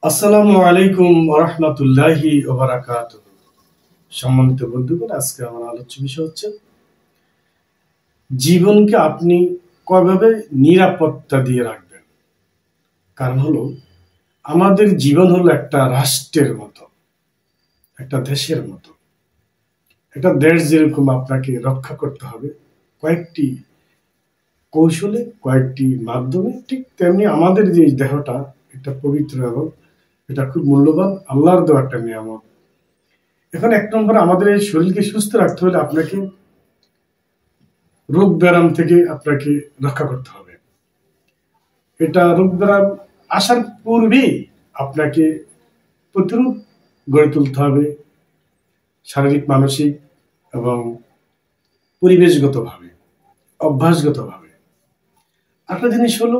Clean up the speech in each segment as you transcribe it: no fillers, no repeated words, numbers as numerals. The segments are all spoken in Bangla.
আসসালামু আলাইকুম ওয়া রাহমাতুল্লাহি ওয়া বারাকাতুহু। সম্মানিত বন্ধুগণ, আজকে আমার আলোচ্য বিষয় হচ্ছে জীবনকে আপনি কিভাবে নিরাপত্তা দিয়ে রাখবেন। কারণ হলো আমাদের জীবন হলো একটা রাষ্ট্রের মতো, একটা দেশের মতো। একটা দেশ যেরকম আপনাকে রক্ষা করতে হবে কয়েকটি কৌশলে, কয়েকটি মাধ্যমে, ঠিক তেমনি আমাদের যে দেহটা এটা পবিত্র এবং এটা খুব মূল্যবান আল্লাহর দেওয়া একটা নিয়ামত। এখন এক নম্বর, আমাদের এই শরীরকে সুস্থ রাখতে হলে আপনাকে রোগ ব্যারাম থেকে আপনাকে রক্ষা করতে হবে। এটা রোগ ব্যারাম আসার পূর্বেই আপনাকে প্রতিরোধ গড়ে তুলতে হবে, শারীরিক, মানসিক এবং পরিবেশগতভাবে, অভ্যাসগতভাবে। একটা জিনিস হলো,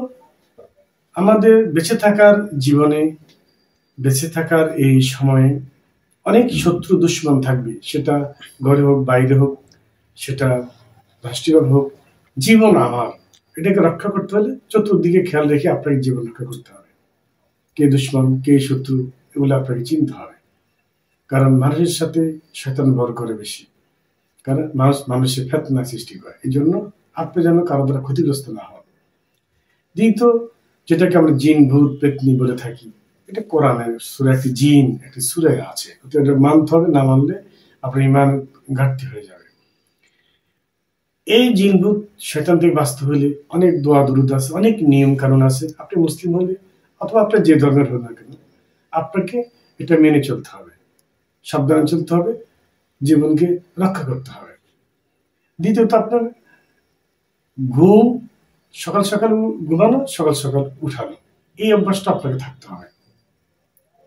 আমাদের বেঁচে থাকার জীবনে, বেঁচে থাকার এই সময়ে অনেক শত্রু দুশ্মন থাকবে, সেটা ঘরে হোক, বাইরে হোক, সেটা রাষ্ট্রীয় হোক। জীবন আমার, এটাকে রক্ষা করতে হলে চতুর্দিকে খেয়াল রেখে আপনাকে জীবন রক্ষা করতে হবে। কে দুশ্মন, কে শত্রু, এগুলো আপনাকে চিনতে হবে। কারণ মানুষের সাথে শয়তান ভর করে বেশি, কারণ মানুষের ফেতনা সৃষ্টি করে। এই জন্য আপনি যেন কারো দ্বারা ক্ষতিগ্রস্ত না হন। দ্বিতীয়ত, যেটাকে আমরা জিন, ভূত, পেতনি বলে থাকি, এটা কোরআনের সূরা, একটি জিন, একটি সূরা আছে। এটা মানতে হবে, না মানলে আপনার ঈমান ঘাটতি হয়ে যাবে। এই জিন, ভূত, শয়তান থেকে বাঁচতে হলে অনেক দোয়া দুরুদ আছে, অনেক নিয়ম কানুন আছে। আপনি মুসলিম হলে অথবা আপনার যে ধর্মের হন না কেন, আপনাকে এটা মেনে চলতে হবে, সাবধানে চলতে হবে, জীবনকে রক্ষা করতে হবে। দ্বিতীয়ত, আপনার ঘুম, সকাল সকাল ঘুমানো, সকাল সকাল উঠানো, এই অভ্যাসটা আপনাকে থাকতে হবে।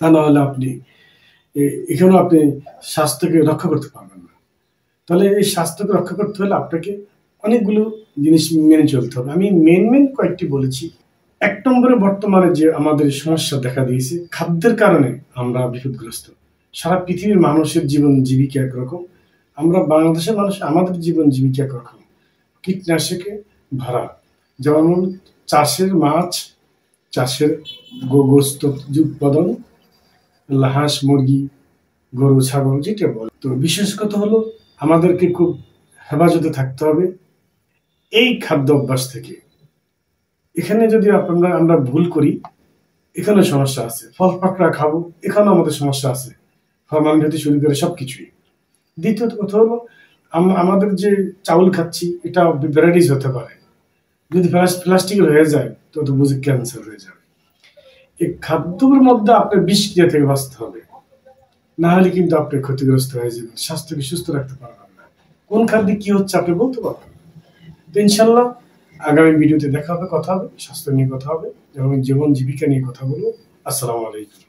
তা না হলে আপনি এখানেও আপনি স্বাস্থ্যকে রক্ষা করতে পারবেন না। তাহলে এই স্বাস্থ্যকে রক্ষা করতে হলে আপনাকে অনেকগুলো জিনিস মেনে চলতে হবে। আমি মেন কয়েকটি বলেছি। এক নম্বরে, বর্তমানে যে আমাদের সমস্যা দেখা দিয়েছে, খাদ্যের কারণে আমরা বিপদগ্রস্ত। সারা পৃথিবীর মানুষের জীবন জীবিকা একরকম, আমরা বাংলাদেশের মানুষ, আমাদের জীবন জীবিকা একরকম, কীটনাশকে ভরা। যেমন চাষের মাছ, চাষের গোস্ত উৎপাদন, হাঁস, মুরগি, গরু, ছাগল, যেটা বলে। তো বিশেষ কথা হলো, আমাদেরকে খুব হেফাজতে থাকতে হবে এই খাদ্য অভ্যাস থেকে। এখানে যদি আমরা ভুল করি, এখানে সমস্যা আছে। ফল পাকড়া খাবো, এখানেও আমাদের সমস্যা আছে, ফরমালিন হতে শুরু করে সবকিছুই। দ্বিতীয়ত কথা হলো, আমাদের যে চাউল খাচ্ছি, এটা ভ্যারাইটিস হতে পারে। যদি প্লাস্টিকের হয়ে যায় তো বুঝি ক্যান্সার হয়ে যাবে। এই খাদ্যের মধ্যে আপনার বিষক্রিয়া থেকে বাঁচতে হবে, না হলে কিন্তু আপনি ক্ষতিগ্রস্ত হয়ে যাবেন, স্বাস্থ্যকে সুস্থ রাখতে পারবেন না। কোন খাদ্যে কি হচ্ছে আপনি বলতে পারবেন না। তো ইনশাল্লাহ আগামী ভিডিওতে দেখা হবে, কথা হবে, স্বাস্থ্য নিয়ে কথা হবে এবং জীবন জীবিকা নিয়ে কথা বলবো। আসসালামু আলাইকুম।